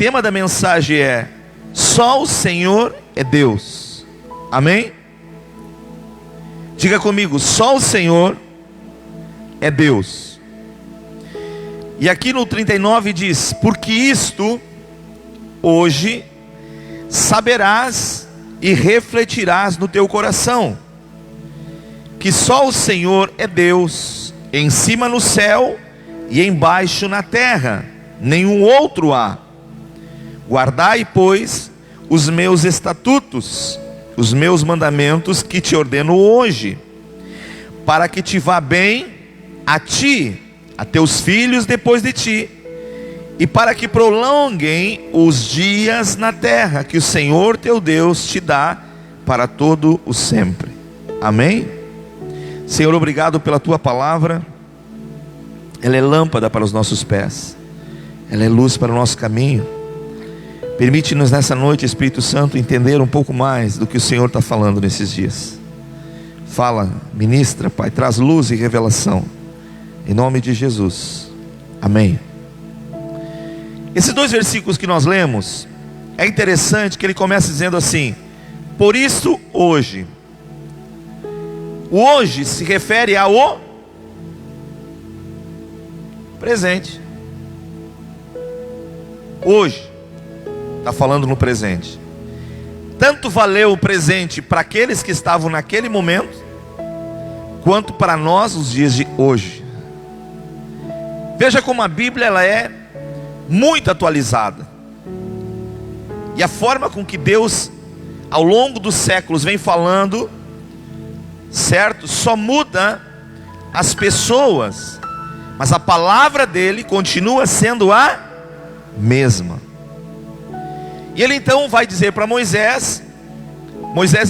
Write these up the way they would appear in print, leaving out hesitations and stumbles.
tema da mensagem é: só o Senhor é Deus. Amém? Diga comigo: só o Senhor é Deus. E aqui no 39 diz: porque isto hoje saberás e refletirás no teu coração, que só o Senhor é Deus, em cima no céu e embaixo na terra, nenhum outro há. Guardai, pois, os meus estatutos, os meus mandamentos que te ordeno hoje, para que te vá bem a ti, a teus filhos depois de ti, e para que prolonguem os dias na terra, que o Senhor teu Deus te dá para todo o sempre. Amém? Senhor, obrigado pela tua palavra. Ela é lâmpada para os nossos pés, ela é luz para o nosso caminho. Permite-nos nessa noite, Espírito Santo, entender um pouco mais do que o Senhor está falando nesses dias. Fala, ministra, Pai, traz luz e revelação, em nome de Jesus. Amém. Esses dois versículos que nós lemos, é interessante que ele começa dizendo assim: por isso hoje. O hoje se refere ao presente. Hoje está falando no presente. Tanto valeu o presente para aqueles que estavam naquele momento, quanto para nós os dias de hoje. Veja como a Bíblia ela é muito atualizada. E a forma com que Deus ao longo dos séculos vem falando, certo? Só muda as pessoas, mas a palavra dele continua sendo a mesma. E ele então vai dizer para Moisés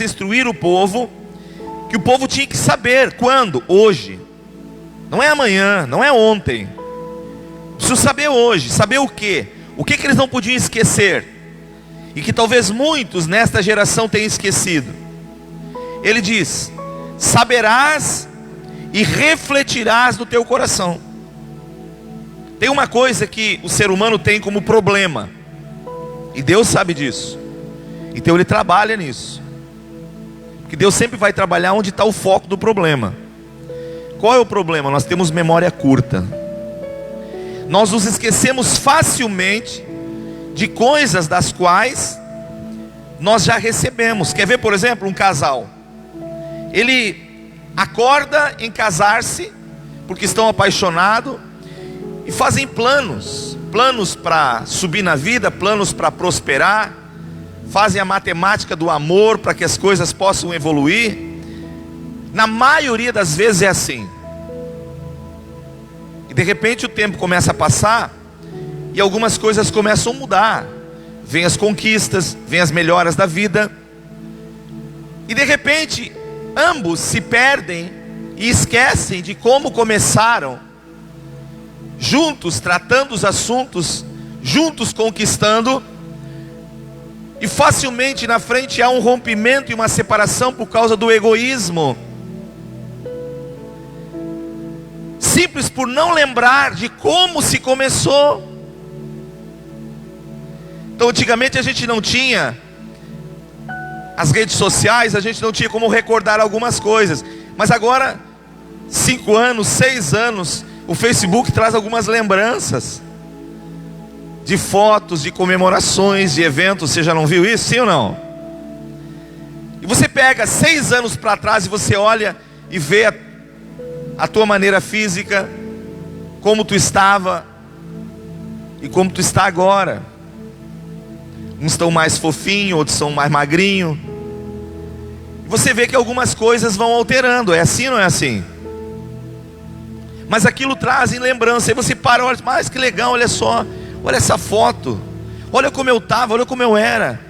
instruir o povo, que o povo tinha que saber quando, hoje, não é amanhã, não é ontem. Preciso saber hoje, saber o que eles não podiam esquecer, e que talvez muitos nesta geração tenham esquecido. Ele diz: saberás e refletirás no teu coração. Tem uma coisa que o ser humano tem como problema, e Deus sabe disso, então Ele trabalha nisso, porque Deus sempre vai trabalhar onde está o foco do problema. Qual é o problema? Nós temos memória curta. Nós nos esquecemos facilmente de coisas das quais nós já recebemos. Quer ver, por exemplo, um casal? Ele acorda em casar-se, porque estão apaixonados, e fazem planos para subir na vida, planos para prosperar, fazem a matemática do amor para que as coisas possam evoluir. Na maioria das vezes é assim. E de repente o tempo começa a passar, e algumas coisas começam a mudar. Vêm as conquistas, vêm as melhoras da vida, e de repente ambos se perdem e esquecem de como começaram, juntos tratando os assuntos, juntos conquistando, e facilmente na frente há um rompimento e uma separação por causa do egoísmo, simples por não lembrar de como se começou. Então antigamente a gente não tinha as redes sociais, a gente não tinha como recordar algumas coisas, mas agora 5 anos, 6 anos, o Facebook traz algumas lembranças de fotos, de comemorações, de eventos. Você já não viu isso? Sim ou não? E você pega 6 anos para trás e você olha e vê a tua maneira física, como tu estava e como tu está agora. Uns estão mais fofinhos, outros são mais magrinhos. E você vê que algumas coisas vão alterando. É assim ou não é assim? Mas aquilo traz em lembrança. E você para e olha: mas que legal, olha só, olha essa foto, olha como eu estava, olha como eu era.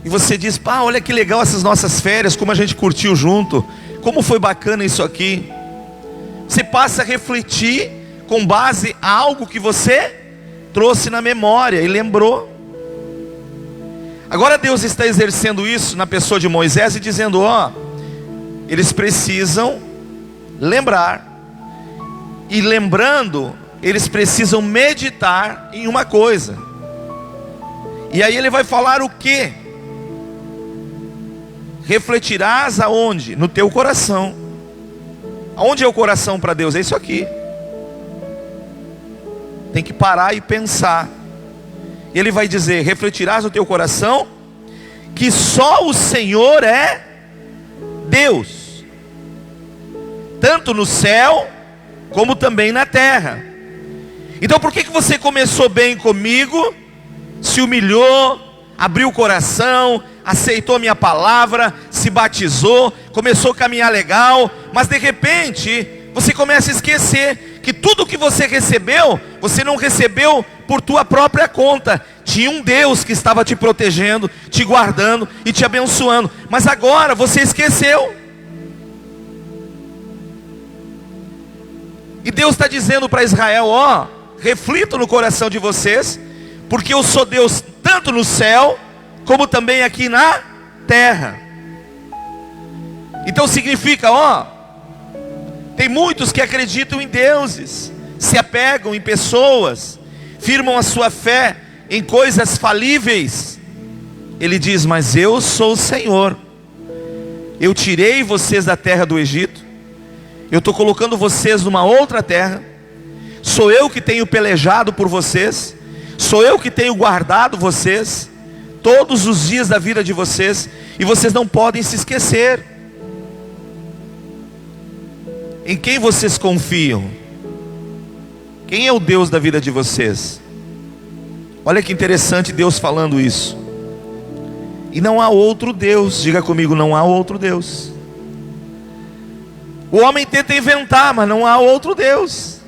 E você diz: pá, olha que legal essas nossas férias, como a gente curtiu junto, como foi bacana isso aqui. Você passa a refletir com base a algo que você trouxe na memória e lembrou. Agora Deus está exercendo isso na pessoa de Moisés e dizendo: ó, eles precisam lembrar. E lembrando, eles precisam meditar em uma coisa. E aí ele vai falar o quê? Refletirás aonde? No teu coração. Aonde é o coração para Deus? É isso aqui. Tem que parar e pensar. Ele vai dizer: refletirás no teu coração que só o Senhor é Deus, tanto no céu como também na terra. Então por que você começou bem comigo, se humilhou, abriu o coração, aceitou a minha palavra, se batizou, começou a caminhar legal, mas de repente você começa a esquecer que tudo que você recebeu, você não recebeu por tua própria conta. Tinha um Deus que estava te protegendo, te guardando e te abençoando, mas agora você esqueceu. E Deus está dizendo para Israel: ó, reflitam no coração de vocês, porque eu sou Deus tanto no céu, como também aqui na terra. Então significa, ó, tem muitos que acreditam em deuses, se apegam em pessoas, firmam a sua fé em coisas falíveis. Ele diz: mas eu sou o Senhor, eu tirei vocês da terra do Egito, eu estou colocando vocês numa outra terra, sou eu que tenho pelejado por vocês, sou eu que tenho guardado vocês, todos os dias da vida de vocês, e vocês não podem se esquecer. Em quem vocês confiam? Quem é o Deus da vida de vocês? Olha que interessante Deus falando isso. E não há outro Deus. Diga comigo: não há outro Deus. O homem tenta inventar, mas não há outro Deus.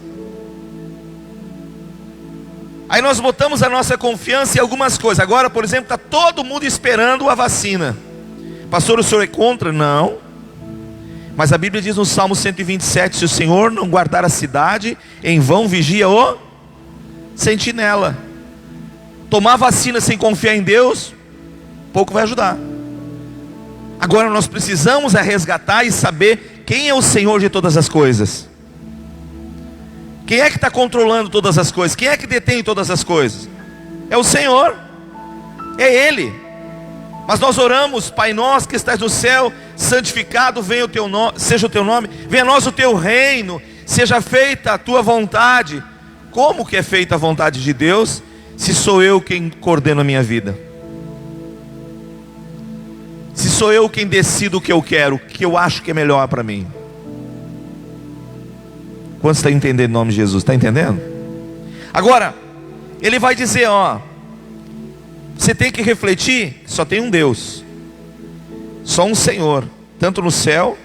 Aí nós botamos a nossa confiança em algumas coisas. Agora, por exemplo, está todo mundo esperando a vacina. Pastor, o senhor é contra? Não. Mas a Bíblia diz no Salmo 127, se o Senhor não guardar a cidade, em vão vigia o sentinela. Tomar vacina sem confiar em Deus, pouco vai ajudar. Agora nós precisamos resgatar e saber quem é o Senhor de todas as coisas. Quem é que está controlando todas as coisas? Quem é que detém todas as coisas? É o Senhor, é Ele. Mas nós oramos: Pai nosso que estás no céu, santificado venha o teu nome, seja o teu nome, venha a nós o teu reino, seja feita a tua vontade. Como que é feita a vontade de Deus, se sou eu quem coordeno a minha vida? Se sou eu quem decido o que eu quero, o que eu acho que é melhor para mim? Quantos estão entendendo em nome de Jesus? Está entendendo? Agora, ele vai dizer, ó, você tem que refletir, só tem um Deus, só um Senhor, tanto no céu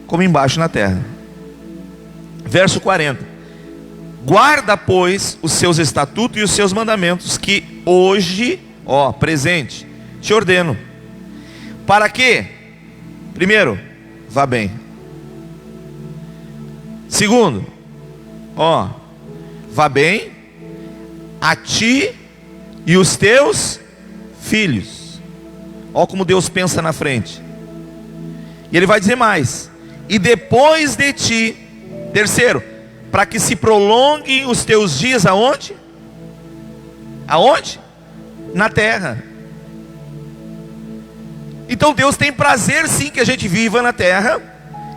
como embaixo na terra. Verso 40: guarda, pois, os seus estatutos e os seus mandamentos, que hoje, ó, presente, te ordeno. Para que? Primeiro, vá bem. Segundo, ó, vá bem a ti e os teus filhos. Ó como Deus pensa na frente. E ele vai dizer mais: e depois de ti. Terceiro, para que se prolonguem os teus dias aonde? Aonde? Na terra. Então Deus tem prazer sim que a gente viva na terra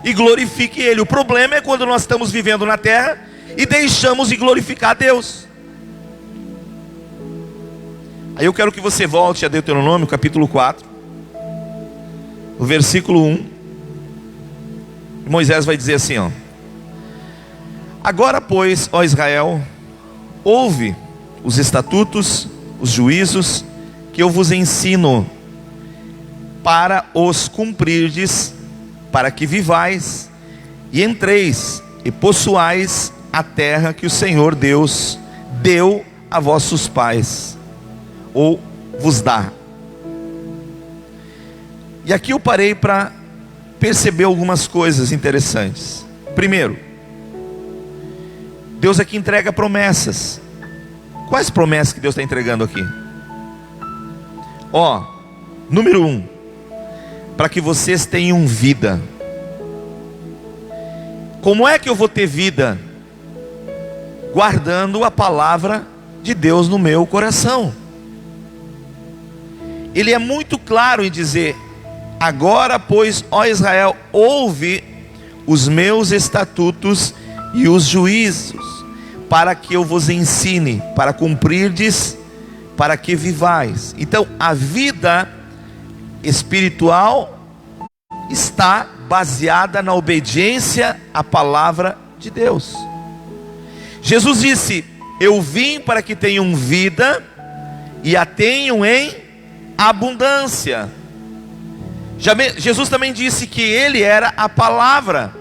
e glorifique Ele. O problema é quando nós estamos vivendo na terra e deixamos de glorificar a Deus. Aí eu quero que você volte a Deuteronômio capítulo 4, o versículo 1. Moisés vai dizer assim, ó: agora pois, ó Israel, ouve os estatutos, os juízos que eu vos ensino, para os cumprirdes, para que vivais e entreis e possuais a terra que o Senhor Deus deu a vossos pais, ou vos dá. E aqui eu parei para perceber algumas coisas interessantes. Primeiro, Deus aqui entrega promessas. Quais promessas que Deus está entregando aqui? Ó, número 1, para que vocês tenham vida. Como é que eu vou ter vida? guardando a palavra de Deus no meu coração. Ele é muito claro em dizer: agora, pois, ó Israel, ouve os meus estatutos e os juízos, para que eu vos ensine, para cumprirdes, para que vivais. Então, a vida espiritual está baseada na obediência à palavra de Deus. Jesus disse: eu vim para que tenham vida e a tenham em abundância. Jesus também disse que Ele era a palavra.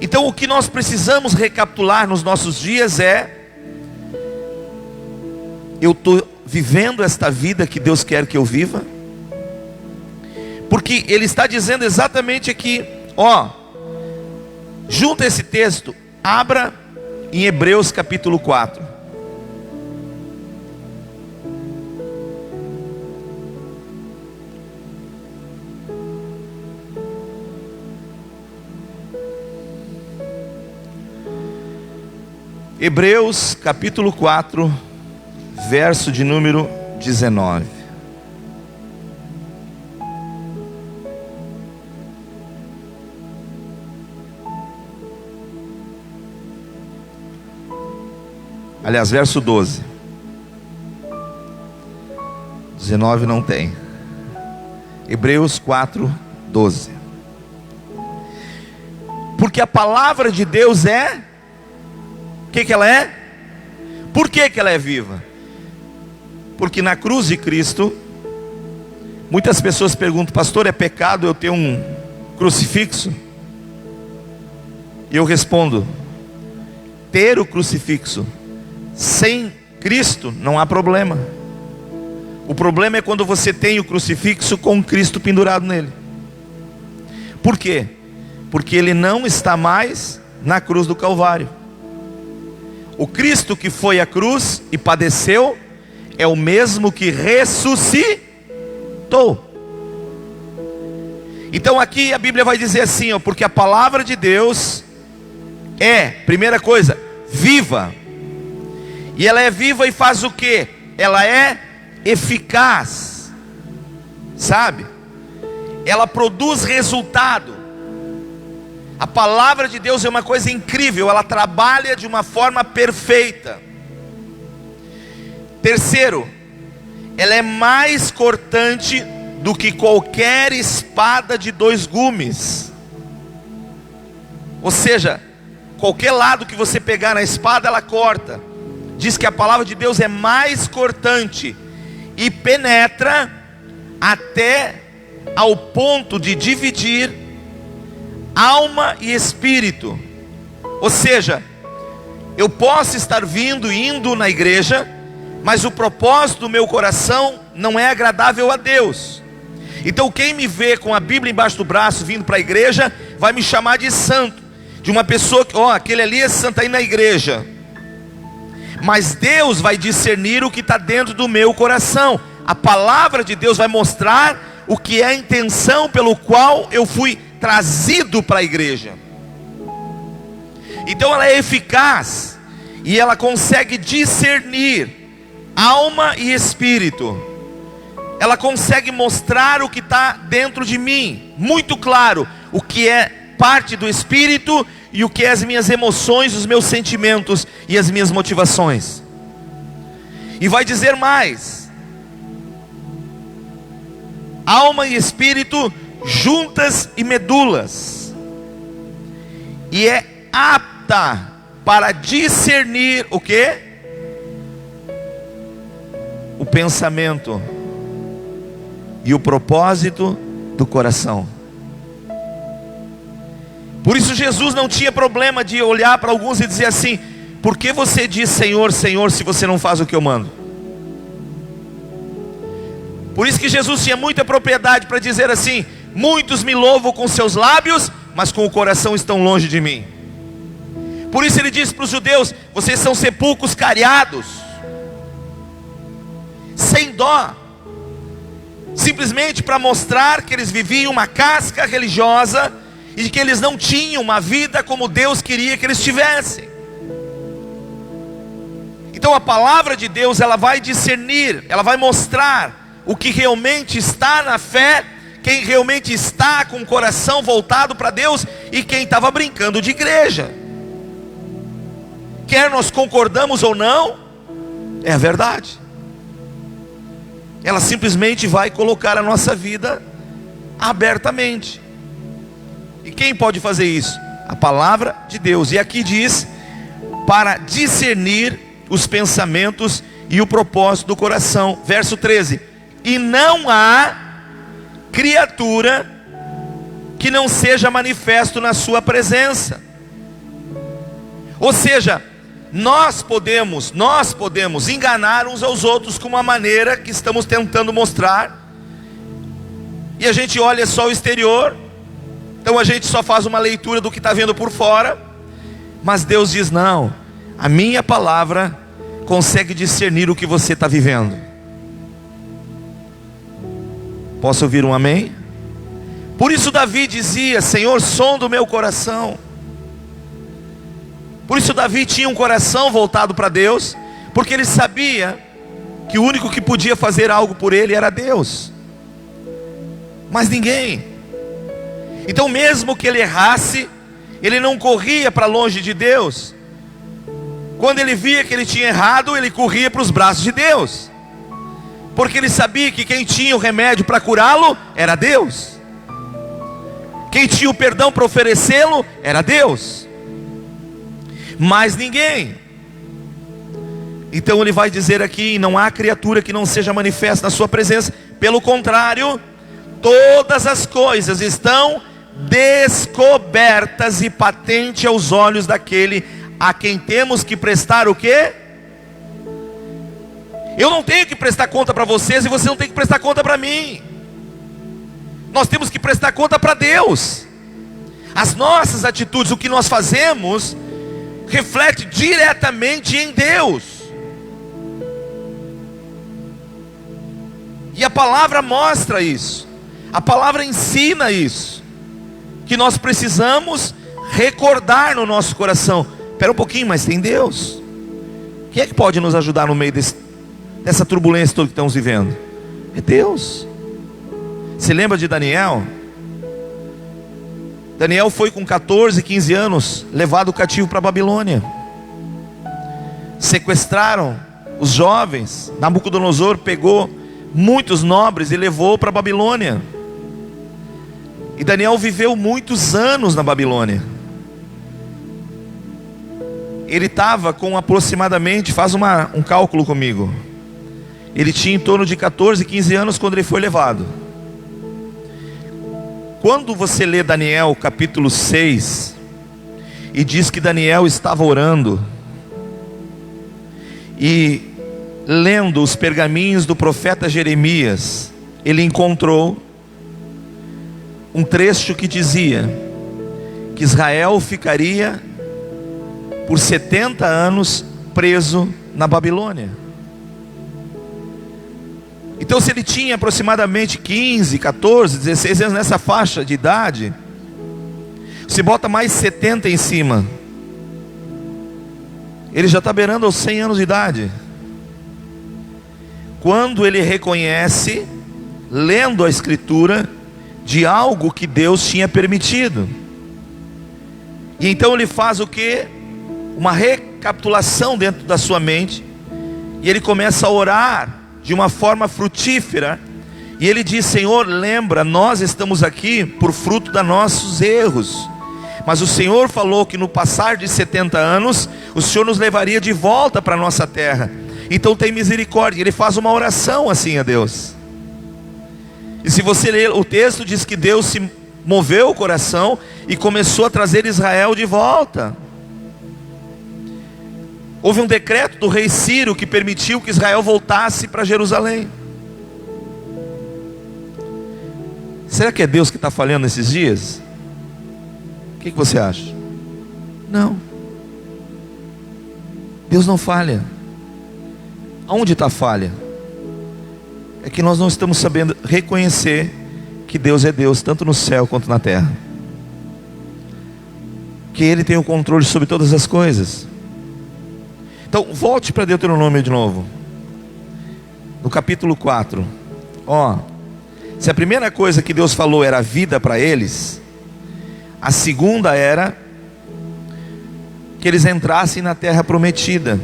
Então o que nós precisamos recapitular nos nossos dias é: eu estou vivendo esta vida que Deus quer que eu viva? Porque Ele está dizendo exatamente aqui, junta esse texto, abra em Hebreus capítulo 4. Hebreus capítulo 4, verso de número 19. Aliás, verso 12. 19 não tem. Hebreus 4, 12. Porque a palavra de Deus é... O que ela é? Por que ela é viva? Porque na cruz de Cristo, muitas pessoas perguntam: pastor, é pecado eu ter um crucifixo? E eu respondo: ter o crucifixo sem Cristo não há problema. O problema é quando você tem o crucifixo com Cristo pendurado nele. Por quê? Porque ele não está mais na cruz do Calvário. O Cristo que foi à cruz e padeceu é o mesmo que ressuscitou. Então aqui a Bíblia vai dizer assim, porque a palavra de Deus é, primeira coisa, viva. E ela é viva e faz o quê? Ela é eficaz, sabe? Ela produz resultado. A palavra de Deus é uma coisa incrível, ela trabalha de uma forma perfeita. Terceiro, ela é mais cortante do que qualquer espada de 2 gumes. Ou seja, qualquer lado que você pegar na espada, ela corta. Diz que a palavra de Deus é mais cortante e penetra até ao ponto de dividir alma e espírito. Ou seja, eu posso estar indo na igreja, mas o propósito do meu coração não é agradável a Deus. Então quem me vê com a Bíblia embaixo do braço vindo para a igreja, vai me chamar de santo, de uma pessoa que, aquele ali é santo aí na igreja. Mas Deus vai discernir o que está dentro do meu coração. A palavra de Deus vai mostrar o que é a intenção pelo qual eu fui trazido para a igreja. Então ela é eficaz e ela consegue discernir alma e espírito. Ela consegue mostrar o que está dentro de mim, muito claro, o que é parte do espírito e o que é as minhas emoções, os meus sentimentos e as minhas motivações. E vai dizer mais: alma e espírito juntas e medulas, e é apta para discernir o quê? O pensamento e o propósito do coração. Por isso Jesus não tinha problema de olhar para alguns e dizer assim: por que você diz Senhor, Senhor, se você não faz o que eu mando? Por isso que Jesus tinha muita propriedade para dizer assim: muitos me louvam com seus lábios, mas com o coração estão longe de mim. Por isso ele disse para os judeus: vocês são sepulcros cariados, sem dó, simplesmente para mostrar que eles viviam uma casca religiosa e que eles não tinham uma vida como Deus queria que eles tivessem. Então a palavra de Deus, ela vai discernir, ela vai mostrar o que realmente está na fé, quem realmente está com o coração voltado para Deus e quem estava brincando de igreja. Quer nós concordamos ou não, é a verdade. Ela simplesmente vai colocar a nossa vida abertamente. E quem pode fazer isso? A palavra de Deus. E aqui diz, para discernir os pensamentos e o propósito do coração. Verso 13: e não há criatura que não seja manifesto na sua presença. Ou seja, nós podemos enganar uns aos outros com uma maneira que estamos tentando mostrar, e a gente olha só o exterior, então a gente só faz uma leitura do que está vendo por fora, mas Deus diz: não, a minha palavra consegue discernir o que você está vivendo. Posso ouvir um amém? Por isso Davi dizia: Senhor, sonda o meu coração. Por isso Davi tinha um coração voltado para Deus, porque ele sabia que o único que podia fazer algo por ele era Deus, mas ninguém. Então mesmo que ele errasse, ele não corria para longe de Deus. Quando ele via que ele tinha errado, ele corria para os braços de Deus, porque ele sabia que quem tinha o remédio para curá-lo era Deus, quem tinha o perdão para oferecê-lo era Deus, mais ninguém. Então ele vai dizer aqui: não há criatura que não seja manifesta na sua presença, pelo contrário, todas as coisas estão descobertas e patentes aos olhos daquele a quem temos que prestar o quê? Eu não tenho que prestar conta para vocês, e você não tem que prestar conta para mim. Nós temos que prestar conta para Deus. As nossas atitudes, o que nós fazemos, reflete diretamente em Deus. E a palavra mostra isso, a palavra ensina isso, que nós precisamos recordar no nosso coração: espera um pouquinho, mas tem Deus. Quem é que pode nos ajudar no meio dessa turbulência toda que estamos vivendo? É Deus. Se lembra de Daniel? Daniel foi com 14, 15 anos levado cativo para a Babilônia. Sequestraram os jovens. Nabucodonosor pegou muitos nobres e levou para a Babilônia. E Daniel viveu muitos anos na Babilônia. Ele estava com aproximadamente, faz um cálculo comigo, ele tinha em torno de 14, 15 anos quando ele foi levado. Quando você lê Daniel capítulo 6, e diz que Daniel estava orando, e lendo os pergaminhos do profeta Jeremias, ele encontrou um trecho que dizia que Israel ficaria por 70 anos preso na Babilônia. Então se ele tinha aproximadamente 15, 14, 16 anos, nessa faixa de idade, se bota mais 70 em cima, ele já está beirando aos 100 anos de idade. Quando ele reconhece, lendo a escritura, de algo que Deus tinha permitido. E então ele faz o que? Uma recapitulação dentro da sua mente, e ele começa a orar de uma forma frutífera, e ele diz: Senhor, lembra, nós estamos aqui por fruto dos nossos erros, mas o Senhor falou que no passar de 70 anos, o Senhor nos levaria de volta para a nossa terra, então tem misericórdia. Ele faz uma oração assim a Deus. E se você ler o texto, diz que Deus se moveu o coração e começou a trazer Israel de volta. Houve um decreto do rei Ciro que permitiu que Israel voltasse para Jerusalém. Será que é Deus que está falhando nesses dias? O que você acha? Não, Deus não falha. Aonde está a falha? É que nós não estamos sabendo reconhecer que Deus é Deus, tanto no céu quanto na terra, que Ele tem o controle sobre todas as coisas. Então, volte para Deuteronômio de novo. No capítulo 4. Se a primeira coisa que Deus falou era vida para eles, a segunda era que eles entrassem na terra prometida.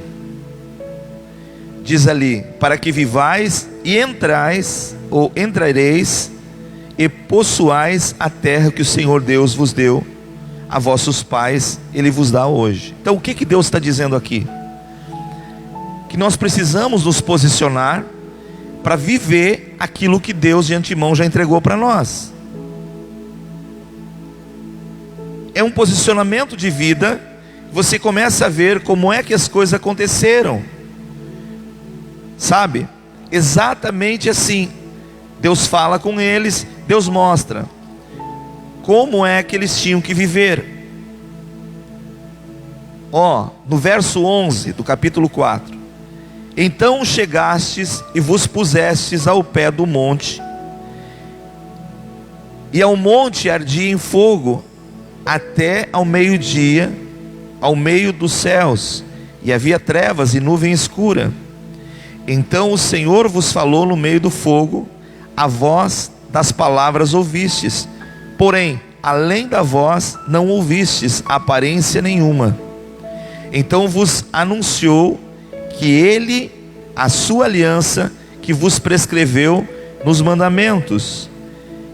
Diz ali: para que vivais e entrais, ou entrareis, e possuais a terra que o Senhor Deus vos deu a vossos pais, Ele vos dá hoje. Então o que Deus está dizendo aqui? Que nós precisamos nos posicionar para viver aquilo que Deus de antemão já entregou para nós. É um posicionamento de vida. Você começa a ver como é que as coisas aconteceram, sabe? Exatamente assim. Deus fala com eles, Deus mostra como é que eles tinham que viver. No verso 11 do capítulo 4: então chegastes e vos pusestes ao pé do monte, e ao monte ardia em fogo até ao meio-dia, ao meio dos céus, e havia trevas e nuvem escura. Então o Senhor vos falou no meio do fogo, a voz das palavras ouvistes, porém além da voz não ouvistes aparência nenhuma. Então vos anunciou que Ele, a sua aliança, que vos prescreveu nos mandamentos,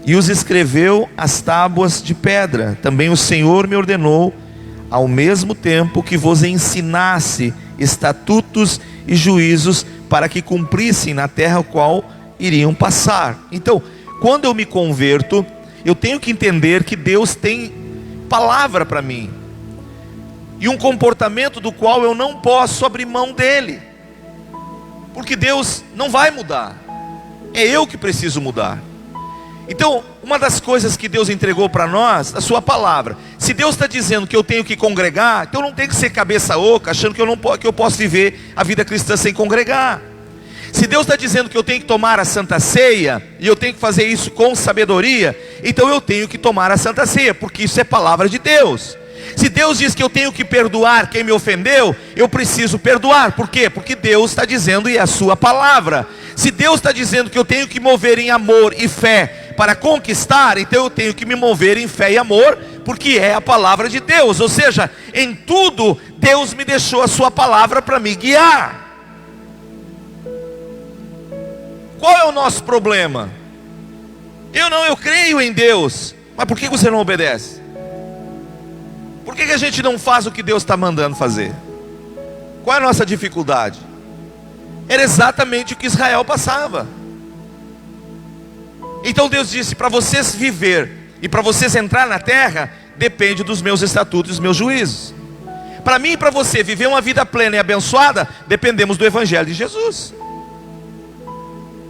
e os escreveu as tábuas de pedra. Também o Senhor me ordenou, ao mesmo tempo que vos ensinasse estatutos e juízos, para que cumprissem na terra a qual iriam passar. Então, quando eu me converto, eu tenho que entender que Deus tem palavra para mim, e um comportamento do qual eu não posso abrir mão dele, porque Deus não vai mudar, é eu que preciso mudar. Então, uma das coisas que Deus entregou para nós, a sua palavra. Se Deus está dizendo que eu tenho que congregar, então eu não tenho que ser cabeça oca, achando que eu posso viver a vida cristã sem congregar. Se Deus está dizendo que eu tenho que tomar a Santa Ceia, e eu tenho que fazer isso com sabedoria, então eu tenho que tomar a Santa Ceia, porque isso é palavra de Deus. Se Deus diz que eu tenho que perdoar quem me ofendeu, eu preciso perdoar. Por quê? Porque Deus está dizendo, e é a sua palavra. Se Deus está dizendo que eu tenho que mover em amor e fé para conquistar, então eu tenho que me mover em fé e amor, porque é a palavra de Deus. Ou seja, em tudo Deus me deixou a sua palavra para me guiar. Qual é o nosso problema? Eu creio em Deus, mas por que você não obedece? Por que a gente não faz o que Deus está mandando fazer? Qual é a nossa dificuldade? Era exatamente o que Israel passava. Então Deus disse: para vocês viver e para vocês entrar na terra, depende dos meus estatutos e dos meus juízos. Para mim e para você viver uma vida plena e abençoada, dependemos do Evangelho de Jesus.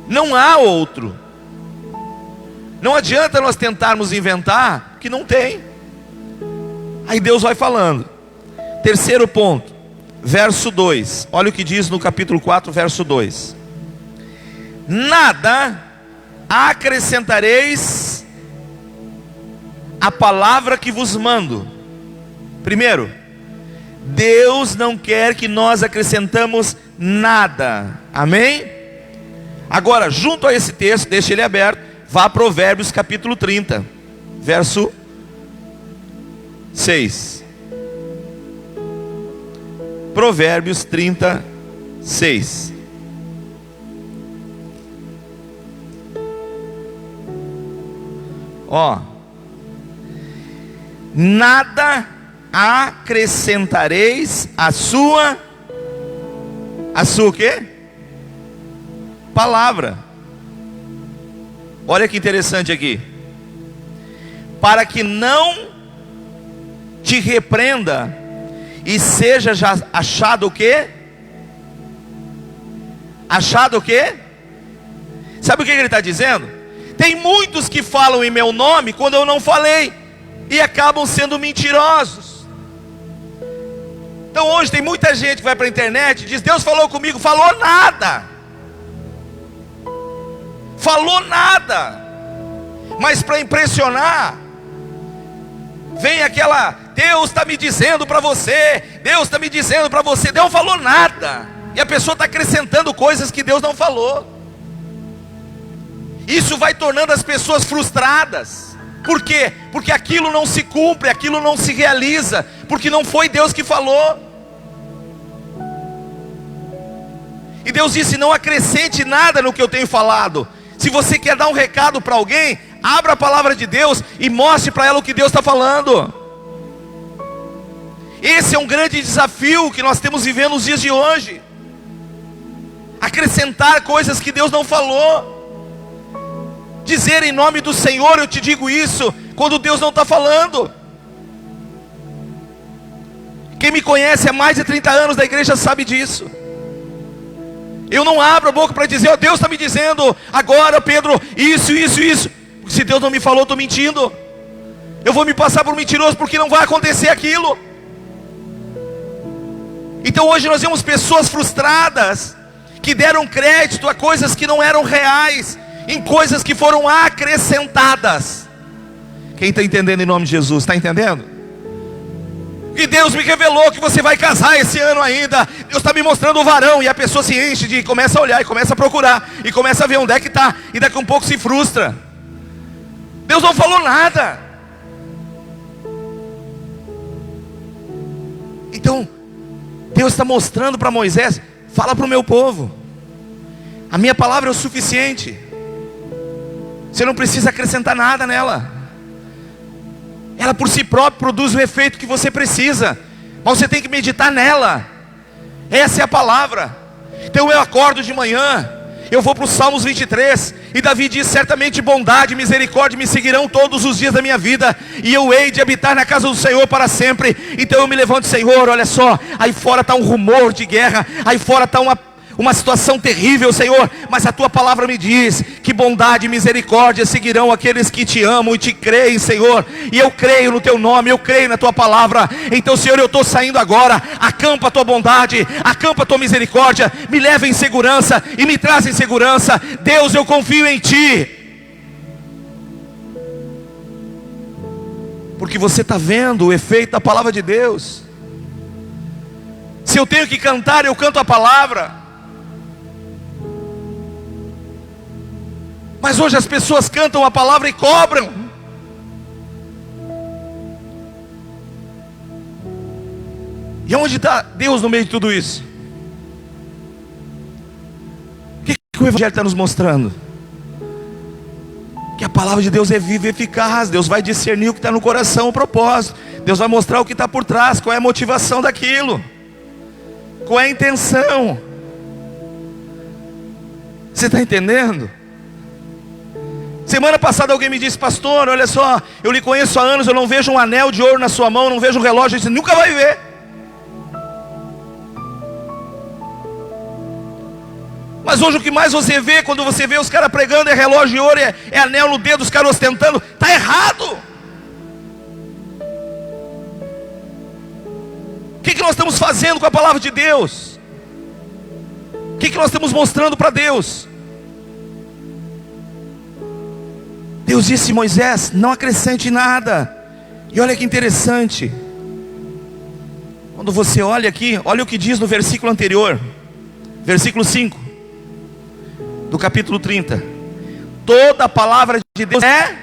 Não há outro. Não adianta nós tentarmos inventar que não tem. Aí Deus vai falando. Terceiro ponto, verso 2. Olha o que diz no capítulo 4, verso 2. Nada acrescentareis à palavra que vos mando. Primeiro, Deus não quer que nós acrescentamos nada. Amém? Agora, junto a esse texto, deixa ele aberto, vá a Provérbios capítulo 30, verso 6. Provérbios 30, 6. Nada acrescentareis a sua o quê? Palavra. Olha que interessante aqui. Para que não te repreenda e seja já achado o quê? Achado o quê? Sabe o que ele está dizendo? Tem muitos que falam em meu nome quando eu não falei, e acabam sendo mentirosos. Então hoje tem muita gente que vai para a internet e diz: Deus falou comigo. Falou nada. Falou nada. Mas para impressionar, tem Deus está me dizendo para você, Deus está me dizendo para você. Deus não falou nada, e a pessoa está acrescentando coisas que Deus não falou. Isso vai tornando as pessoas frustradas. Por quê? Porque aquilo não se cumpre, aquilo não se realiza, porque não foi Deus que falou. E Deus disse: não acrescente nada no que eu tenho falado. Se você quer dar um recado para alguém, abra a palavra de Deus e mostre para ela o que Deus está falando. Esse é um grande desafio que nós temos vivendo nos dias de hoje. Acrescentar coisas que Deus não falou. Dizer em nome do Senhor, eu te digo isso, quando Deus não está falando. Quem me conhece há mais de 30 anos da igreja sabe disso. Eu não abro a boca para dizer: ó, Deus está me dizendo agora, Pedro, isso. Se Deus não me falou, eu estou mentindo. Eu vou me passar por mentiroso, porque não vai acontecer aquilo. Então hoje nós vemos pessoas frustradas, que deram crédito a coisas que não eram reais, em coisas que foram acrescentadas. Quem está entendendo em nome de Jesus? Está entendendo? E Deus me revelou que você vai casar esse ano ainda. Deus está me mostrando o varão. E a pessoa se enche de, começa a olhar e começa a procurar, e começa a ver onde é que está, e daqui a um pouco se frustra. Deus não falou nada. Então Deus está mostrando para Moisés: fala para o meu povo, a minha palavra é o suficiente. Você não precisa acrescentar nada nela. Ela por si própria produz o efeito que você precisa, mas você tem que meditar nela. Essa é a palavra. Então eu acordo de manhã, eu vou para os Salmos 23, e Davi diz: certamente bondade e misericórdia me seguirão todos os dias da minha vida, e eu hei de habitar na casa do Senhor para sempre. Então eu me levanto: Senhor, olha só, aí fora está um rumor de guerra, aí fora está uma situação terrível, Senhor, mas a tua palavra me diz que bondade e misericórdia seguirão aqueles que te amam e te creem, Senhor. E eu creio no teu nome, eu creio na tua palavra. Então, Senhor, eu estou saindo agora. Acampa a tua bondade, acampa a tua misericórdia, me leva em segurança e me traz em segurança. Deus, eu confio em ti, porque você está vendo o efeito da palavra de Deus. Se eu tenho que cantar, eu canto a palavra. Mas hoje as pessoas cantam a palavra e cobram. E onde está Deus no meio de tudo isso? O que o Evangelho está nos mostrando? Que a palavra de Deus é viva e eficaz. Deus vai discernir o que está no coração, o propósito. Deus vai mostrar o que está por trás, qual é a motivação daquilo, qual é a intenção. Você está entendendo? Semana passada alguém me disse: pastor, olha só, eu lhe conheço há anos, eu não vejo um anel de ouro na sua mão, não vejo um relógio. Eu disse: nunca vai ver. Mas hoje o que mais você vê, quando você vê os caras pregando, é relógio de ouro, é anel no dedo, os caras ostentando. Está errado. O que nós estamos fazendo com a palavra de Deus? O que nós estamos mostrando para Deus? Deus disse: Moisés, não acrescente nada. E olha que interessante, quando você olha aqui, olha o que diz no versículo anterior, versículo 5 do capítulo 30. Toda a palavra de Deus é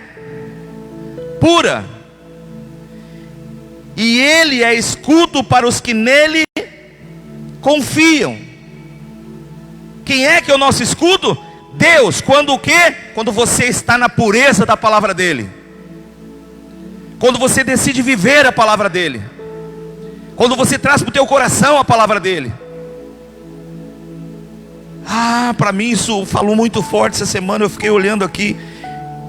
pura, e Ele é escudo para os que nele confiam. Quem é que é o nosso escudo? Deus. Quando o quê? Quando você está na pureza da palavra dele, quando você decide viver a palavra dele, quando você traz para o teu coração a palavra dele. Para mim isso falou muito forte essa semana. Eu fiquei olhando aqui.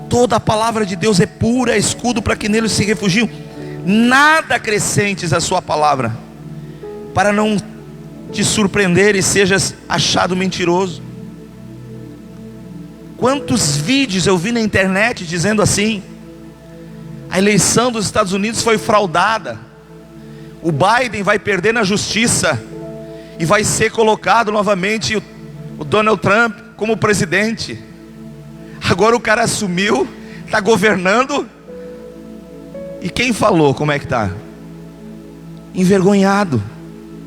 Toda a palavra de Deus é pura, é escudo para que nele se refugiam. Nada acrescentes à sua palavra, para não te surpreender e sejas achado mentiroso. Quantos vídeos eu vi na internet dizendo assim: a eleição dos Estados Unidos foi fraudada, o Biden vai perder na justiça e vai ser colocado novamente o Donald Trump como presidente. Agora o cara assumiu, está governando, e quem falou como é que está? envergonhado,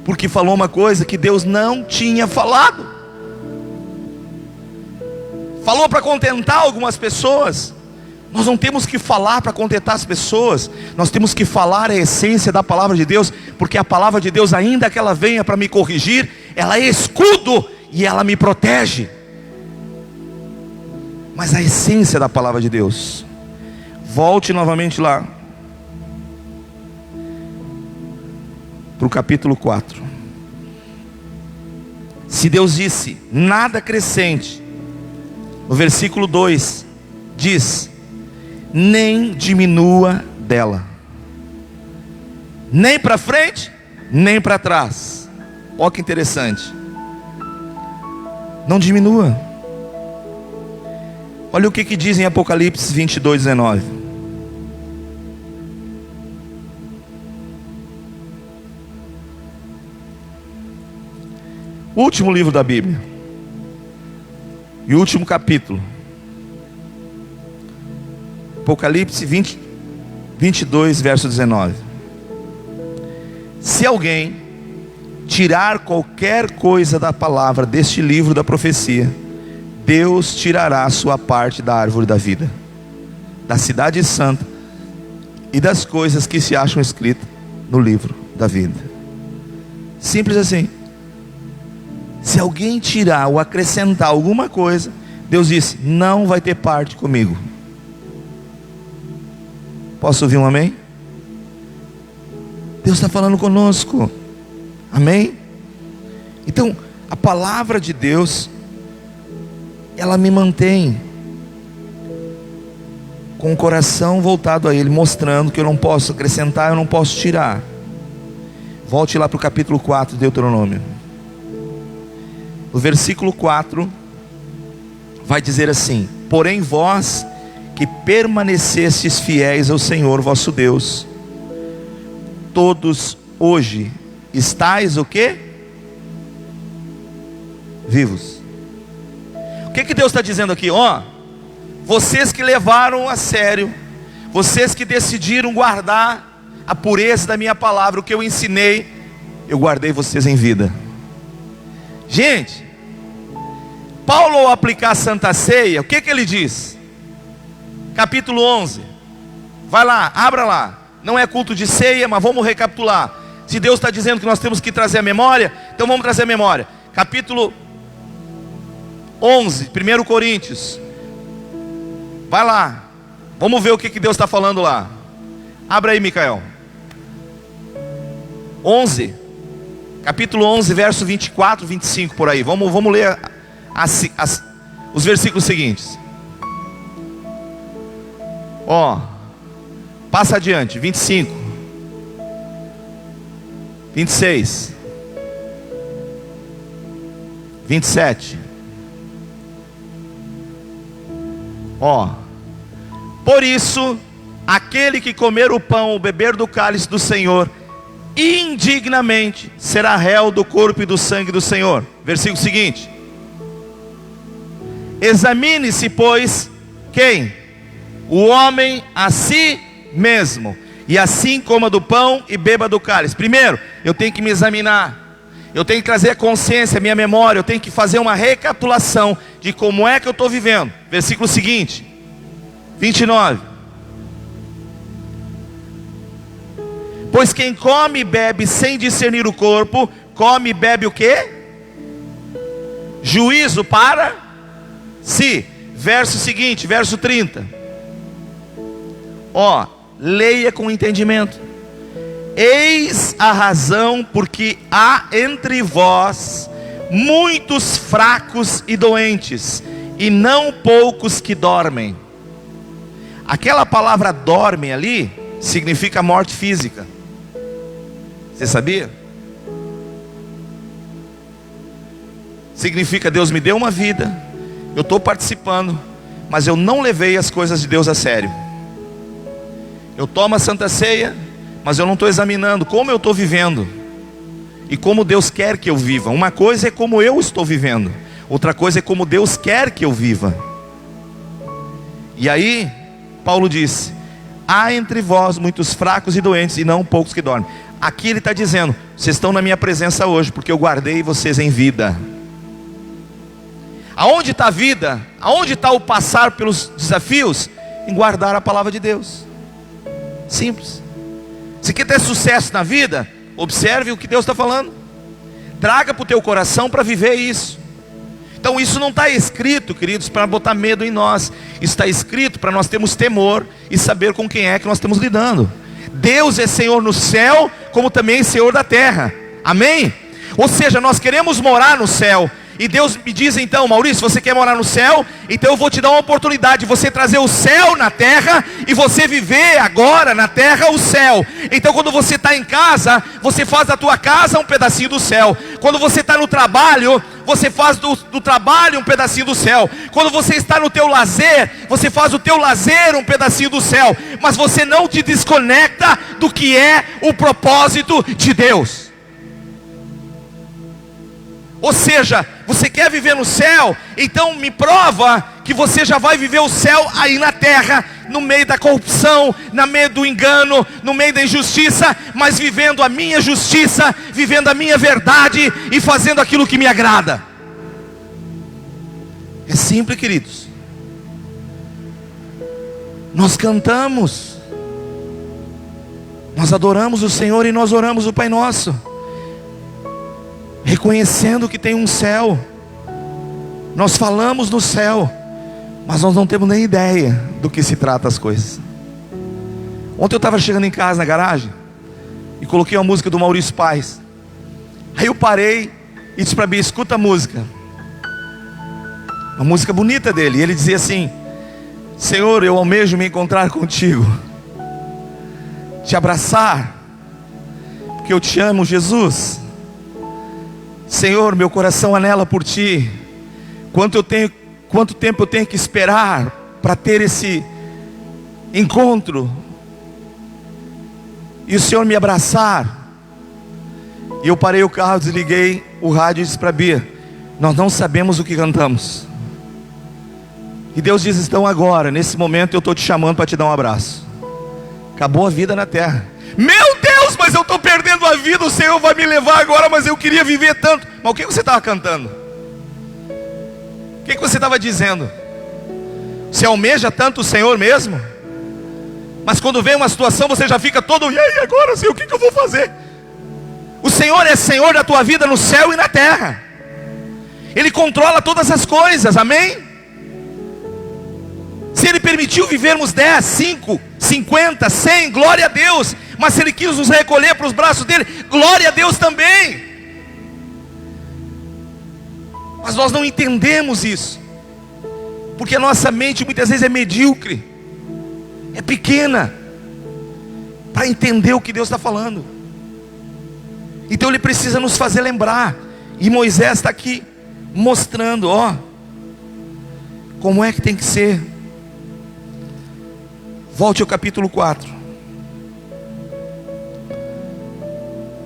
porque falou uma coisa que Deus não tinha falado. Falou para contentar algumas pessoas. Nós não temos que falar para contentar as pessoas, nós temos que falar a essência da palavra de Deus, porque a palavra de Deus, ainda que ela venha para me corrigir, ela é escudo e ela me protege. Mas a essência da palavra de Deus, volte novamente lá para o capítulo 4. Se Deus disse, nada acrescente, no versículo 2, diz, nem diminua dela, nem para frente, nem para trás. Olha que interessante, não diminua. Olha o que diz em Apocalipse 22:19. O último livro da Bíblia e o último capítulo, Apocalipse 22, verso 19. Se alguém tirar qualquer coisa da palavra deste livro da profecia, Deus tirará a sua parte da árvore da vida, da cidade santa e das coisas que se acham escritas no livro da vida. Simples assim. Se alguém tirar ou acrescentar alguma coisa, Deus disse, não vai ter parte comigo. Posso ouvir um amém? Deus está falando conosco. Amém? Então, a palavra de Deus, ela me mantém com o coração voltado a Ele, mostrando que eu não posso acrescentar, eu não posso tirar. Volte lá para o capítulo 4 de Deuteronômio. O versículo 4 vai dizer assim: porém vós que permanecestes fiéis ao Senhor vosso Deus, todos hoje estáis o quê? Vivos. O que Deus está dizendo aqui? Ó, vocês que levaram a sério, vocês que decidiram guardar a pureza da minha palavra, o que eu ensinei, eu guardei vocês em vida. Gente, Paulo, ao aplicar a Santa Ceia, o que ele diz? Capítulo 11, vai lá, abra lá. Não é culto de ceia, mas vamos recapitular. Se Deus está dizendo que nós temos que trazer a memória, então vamos trazer a memória. Capítulo 11, 1 Coríntios. Vai lá, vamos ver o que Deus está falando lá. Abra aí, Micael. 11, capítulo 11, verso 24, 25 por aí. Vamos ler os versículos seguintes. Ó, passa adiante, 25, 26, 27. Ó, por isso, aquele que comer o pão ou beber do cálice do Senhor indignamente será réu do corpo e do sangue do Senhor. Versículo seguinte: examine-se, pois, quem? O homem a si mesmo, e assim coma do pão e beba do cálice. Primeiro, eu tenho que me examinar, eu tenho que trazer a consciência, a minha memória, eu tenho que fazer uma recapitulação de como é que eu estou vivendo. Versículo seguinte, 29. Pois quem come e bebe sem discernir o corpo, come e bebe o quê? Juízo para si. Verso seguinte, verso 30. Ó, leia com entendimento. Eis a razão porque há entre vós muitos fracos e doentes, e não poucos que dormem. Aquela palavra dorme ali significa morte física. Você sabia? Significa Deus me deu uma vida, eu estou participando, mas eu não levei as coisas de Deus a sério. Eu tomo a Santa Ceia, mas eu não estou examinando como eu estou vivendo e como Deus quer que eu viva. Uma coisa é como eu estou vivendo, outra coisa é como Deus quer que eu viva. E aí Paulo disse: há entre vós muitos fracos e doentes, e não poucos que dormem. aqui ele está dizendo: vocês estão na minha presença hoje, porque eu guardei vocês em vida. Aonde está a vida? Aonde está o passar pelos desafios? Em guardar a palavra de Deus. Simples. Se quer ter sucesso na vida, observe o que Deus está falando. Traga para o teu coração para viver isso. Então isso não está escrito, queridos, para botar medo em nós. Isso está escrito para nós termos temor e saber com quem é que nós estamos lidando. Deus é Senhor no céu, como também Senhor da terra. Amém? Ou seja, nós queremos morar no céu. E Deus me diz então: Maurício, você quer morar no céu? Então eu vou te dar uma oportunidade de você trazer o céu na terra e você viver agora na terra o céu. Então quando você está em casa, você faz da tua casa um pedacinho do céu. Quando você está no trabalho, você faz do trabalho um pedacinho do céu. Quando você está no teu lazer, você faz o teu lazer um pedacinho do céu. Mas você não te desconecta do que é o propósito de Deus. Ou seja, você quer viver no céu? Então me prova que você já vai viver o céu aí na terra, no meio da corrupção, no meio do engano, no meio da injustiça, mas vivendo a minha justiça, vivendo a minha verdade e fazendo aquilo que me agrada. É simples, queridos. Nós cantamos, nós adoramos o Senhor e nós oramos o Pai Nosso, reconhecendo que tem um céu. Nós falamos no céu, mas nós não temos nem ideia do que se trata as coisas. Ontem eu estava chegando em casa na garagem e coloquei uma música do Maurício Paes. Aí eu parei e disse para Bia: escuta a música. Uma música bonita dele. E ele dizia assim: Senhor, eu almejo me encontrar contigo, te abraçar, porque eu te amo, Jesus. Senhor, meu coração anela por ti. Quanto tempo eu tenho que esperar para ter esse encontro e o Senhor me abraçar? E eu parei o carro, desliguei o rádio e disse para Bia: nós não sabemos o que cantamos. E Deus diz: então agora, nesse momento eu estou te chamando para te dar um abraço. Acabou a vida na terra. Meu Deus, mas eu estou perdendo a vida, o Senhor vai me levar agora, mas eu queria viver tanto. Mas o que você estava cantando? O que você estava dizendo? Você almeja tanto o Senhor mesmo? Mas quando vem uma situação você já fica todo: e aí agora, Senhor, o que eu vou fazer? O Senhor é Senhor da tua vida no céu e na terra. Ele controla todas as coisas, amém? Se Ele permitiu vivermos 10, 5, 50, 100, glória a Deus. Mas se Ele quis nos recolher para os braços dEle, glória a Deus também. Mas nós não entendemos isso, porque a nossa mente muitas vezes é medíocre, é pequena, para entender o que Deus está falando. Então Ele precisa nos fazer lembrar. E Moisés está aqui mostrando, ó, como é que tem que ser. Volte ao capítulo 4,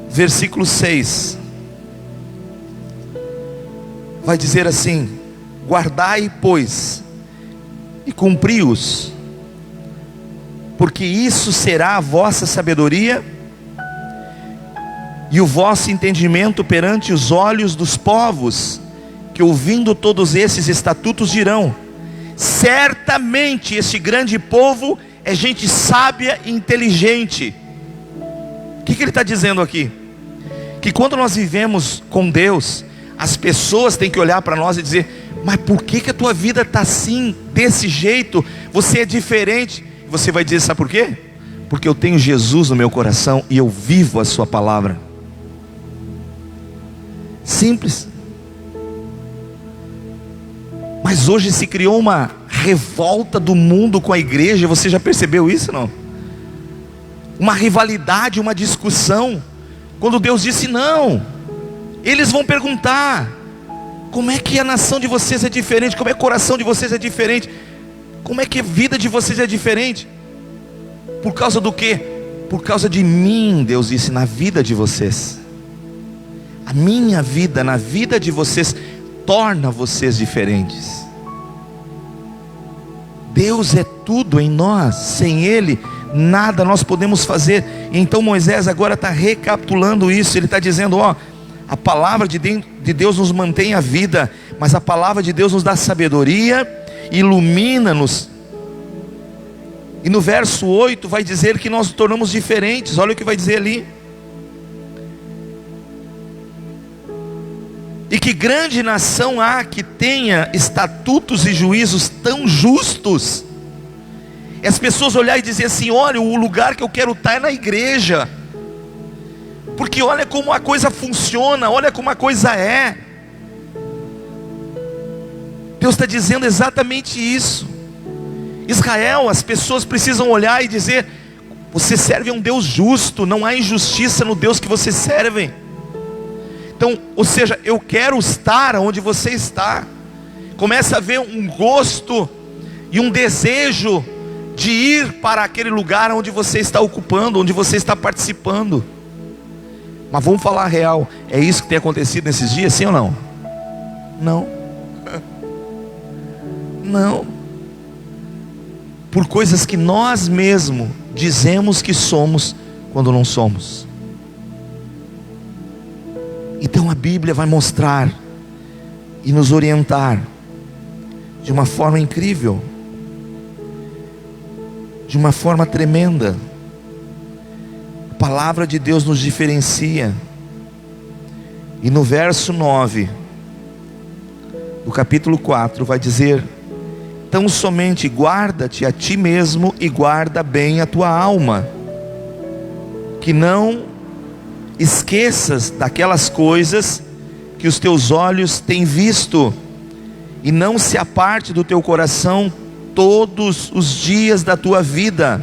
versículo 6. Vai dizer assim: guardai, pois, e cumpri-os, porque isso será a vossa sabedoria e o vosso entendimento perante os olhos dos povos, que ouvindo todos esses estatutos dirão: certamente este grande povo é gente sábia e inteligente. O que ele está dizendo aqui? Que quando nós vivemos com Deus, as pessoas têm que olhar para nós e dizer: mas por que a tua vida está assim, desse jeito? Você é diferente. Você vai dizer: sabe por quê? Porque eu tenho Jesus no meu coração e eu vivo a sua palavra. Simples. Mas hoje se criou uma revolta do mundo com a igreja. Você já percebeu isso, não? Uma rivalidade, uma discussão. Quando Deus disse: não, eles vão perguntar: como é que a nação de vocês é diferente? Como é que o coração de vocês é diferente? Como é que a vida de vocês é diferente? Por causa do quê? Por causa de mim, Deus disse, na vida de vocês. A minha vida, na vida de vocês, torna vocês diferentes. Deus é tudo em nós. Sem Ele nada nós podemos fazer. Então Moisés agora está recapitulando isso. Ele está dizendo, a palavra de Deus nos mantém a vida, mas a palavra de Deus nos dá sabedoria, ilumina-nos. E no verso 8 vai dizer que nós nos tornamos diferentes. Olha o que vai dizer ali: e que grande nação há que tenha estatutos e juízos tão justos. E as pessoas olhar e dizer assim: olha, o lugar que eu quero estar é na igreja, porque olha como a coisa funciona, olha como a coisa é. Deus está dizendo exatamente isso. Israel, as pessoas precisam olhar e dizer: você serve a um Deus justo, não há injustiça no Deus que você serve. Então, ou seja, eu quero estar onde você está. Começa a haver um gosto e um desejo de ir para aquele lugar onde você está ocupando, onde você está participando. Mas vamos falar a real, é isso que tem acontecido nesses dias, sim ou não? Não. Não. Por coisas que nós mesmos dizemos que somos, quando não somos. Então a Bíblia vai mostrar e nos orientar de uma forma incrível, de uma forma tremenda. A palavra de Deus nos diferencia. E no verso 9 do capítulo 4 vai dizer: tão somente guarda-te a ti mesmo e guarda bem a tua alma, que não esqueças daquelas coisas que os teus olhos têm visto, e não se aparte do teu coração todos os dias da tua vida.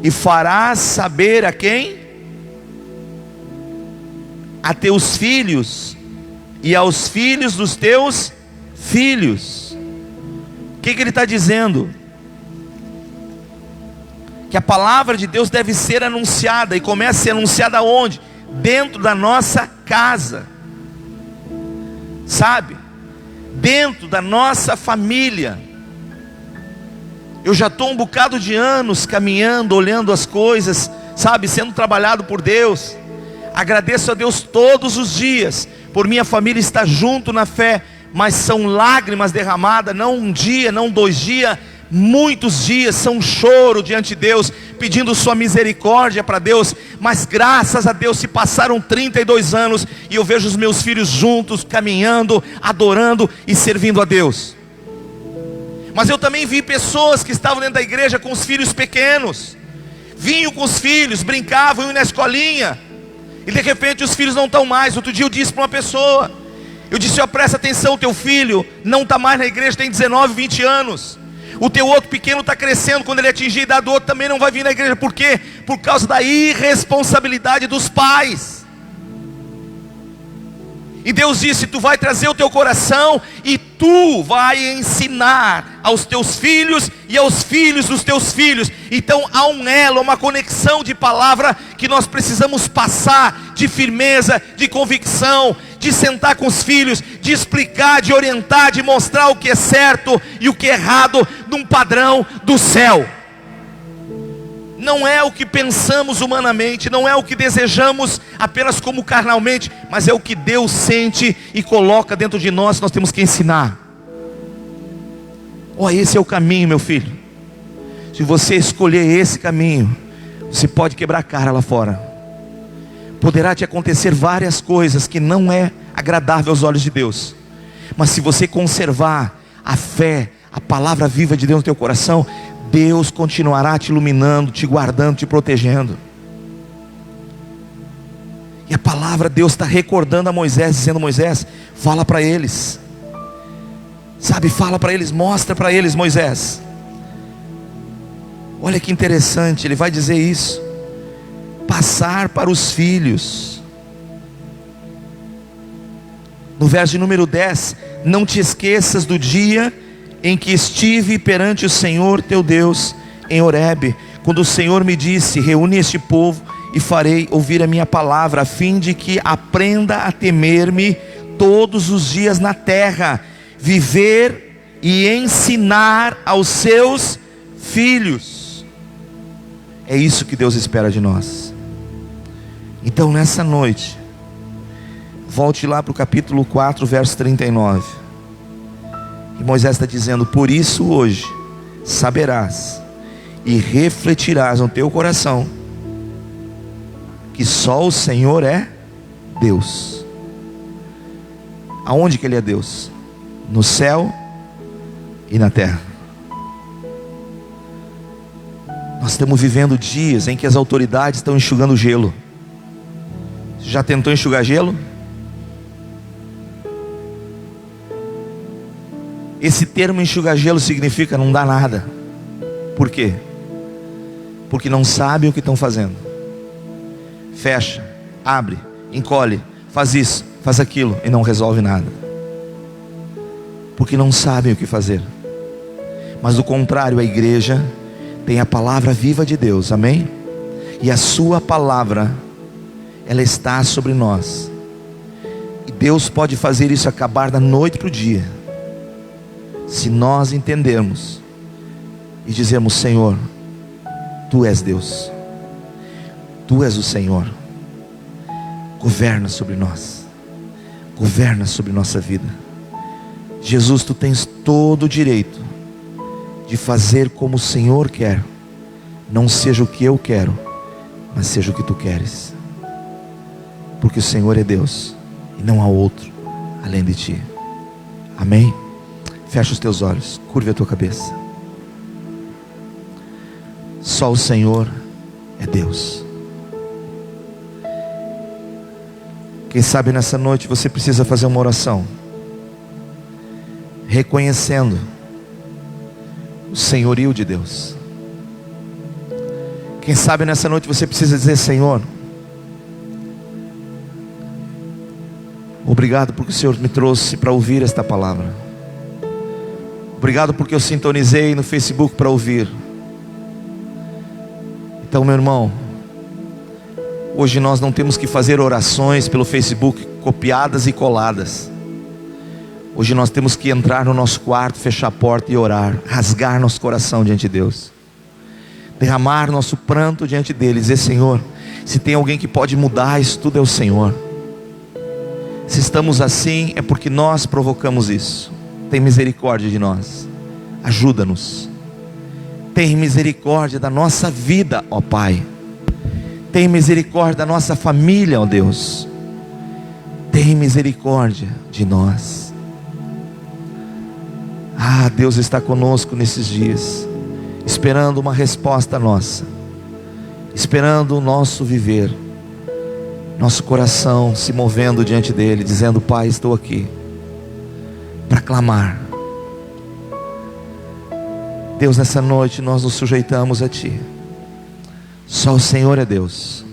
E farás saber a quem? A teus filhos e aos filhos dos teus filhos. O que ele está dizendo? Que a palavra de Deus deve ser anunciada, e começa a ser anunciada onde? Dentro da nossa casa, sabe? Dentro da nossa família. Eu já estou um bocado de anos caminhando, olhando as coisas, sabe? Sendo trabalhado por Deus. Agradeço a Deus todos os dias por minha família estar junto na fé. Mas são lágrimas derramadas, não um dia, não 2 dias, muitos dias, são choro diante de Deus, pedindo sua misericórdia para Deus. Mas graças a Deus se passaram 32 anos, e eu vejo os meus filhos juntos, caminhando, adorando e servindo a Deus. Mas eu também vi pessoas que estavam dentro da igreja com os filhos pequenos, vinham com os filhos, brincavam, iam na escolinha, e de repente os filhos não estão mais. Outro dia eu disse para uma pessoa, eu disse: presta atenção, teu filho não está mais na igreja, tem 19, 20 anos. O teu outro pequeno está crescendo, quando ele atingir a idade do outro também não vai vir na igreja. Por quê? Por causa da irresponsabilidade dos pais. E Deus disse: tu vai trazer o teu coração e tu vai ensinar aos teus filhos e aos filhos dos teus filhos. Então há um elo, uma conexão de palavra que nós precisamos passar, de firmeza, de convicção, de sentar com os filhos, de explicar, de orientar, de mostrar o que é certo e o que é errado, num padrão do céu. Não é o que pensamos humanamente, não é o que desejamos apenas como carnalmente, mas é o que Deus sente e coloca dentro de nós. Nós temos que ensinar. Esse é o caminho, meu filho. Se você escolher esse caminho, você pode quebrar a cara lá fora. Poderá te acontecer várias coisas que não é agradável aos olhos de Deus, mas se você conservar a fé, a palavra viva de Deus no teu coração, Deus continuará te iluminando, te guardando, te protegendo. E a palavra, Deus está recordando a Moisés, dizendo: Moisés, fala para eles, sabe, fala para eles, mostra para eles, Moisés. Olha que interessante, ele vai dizer isso: passar para os filhos. No verso de número 10: não te esqueças do dia em que estive perante o Senhor teu Deus em Horebe, quando o Senhor me disse: reúne este povo e farei ouvir a minha palavra, a fim de que aprenda a temer-me todos os dias na terra, viver e ensinar aos seus filhos. É isso que Deus espera de nós. Então nessa noite, volte lá para o capítulo 4, verso 39. E Moisés está dizendo: por isso hoje saberás e refletirás no teu coração que só o Senhor é Deus. Aonde que Ele é Deus? No céu e na terra. Nós estamos vivendo dias em que as autoridades estão enxugando gelo. Você já tentou enxugar gelo? Esse termo enxugar gelo significa não dá nada. Por quê? Porque não sabem o que estão fazendo. Fecha, abre, encolhe, faz isso, faz aquilo e não resolve nada. Porque não sabem o que fazer. Mas do contrário, a igreja tem a palavra viva de Deus, amém? E a sua palavra, ela está sobre nós. E Deus pode fazer isso acabar da noite para o dia, se nós entendermos e dizermos: Senhor, Tu és Deus, Tu és o Senhor, governa sobre nós, governa sobre nossa vida. Jesus, Tu tens todo o direito de fazer como o Senhor quer. Não seja o que eu quero, mas seja o que Tu queres. Porque o Senhor é Deus e não há outro além de Ti. Amém? Fecha os teus olhos, curva a tua cabeça. Só o Senhor é Deus. Quem sabe nessa noite você precisa fazer uma oração, reconhecendo o senhorio de Deus. Quem sabe nessa noite você precisa dizer: Senhor, obrigado porque o Senhor me trouxe para ouvir esta palavra. Obrigado porque eu sintonizei no Facebook para ouvir. Então, meu irmão, hoje nós não temos que fazer orações pelo Facebook copiadas e coladas. Hoje nós temos que entrar no nosso quarto, fechar a porta e orar, rasgar nosso coração diante de Deus, derramar nosso pranto diante dele, dizer: Senhor, se tem alguém que pode mudar isso tudo, é o Senhor. Se estamos assim, é porque nós provocamos isso. Tem misericórdia de nós, ajuda-nos. Tem misericórdia da nossa vida, ó Pai. Tem misericórdia da nossa família, ó Deus. Tem misericórdia de nós. Ah, Deus está conosco nesses dias, esperando uma resposta nossa, esperando o nosso viver, nosso coração se movendo diante dele, dizendo: Pai, estou aqui para clamar. Deus, nessa noite nós nos sujeitamos a Ti. Só o Senhor é Deus.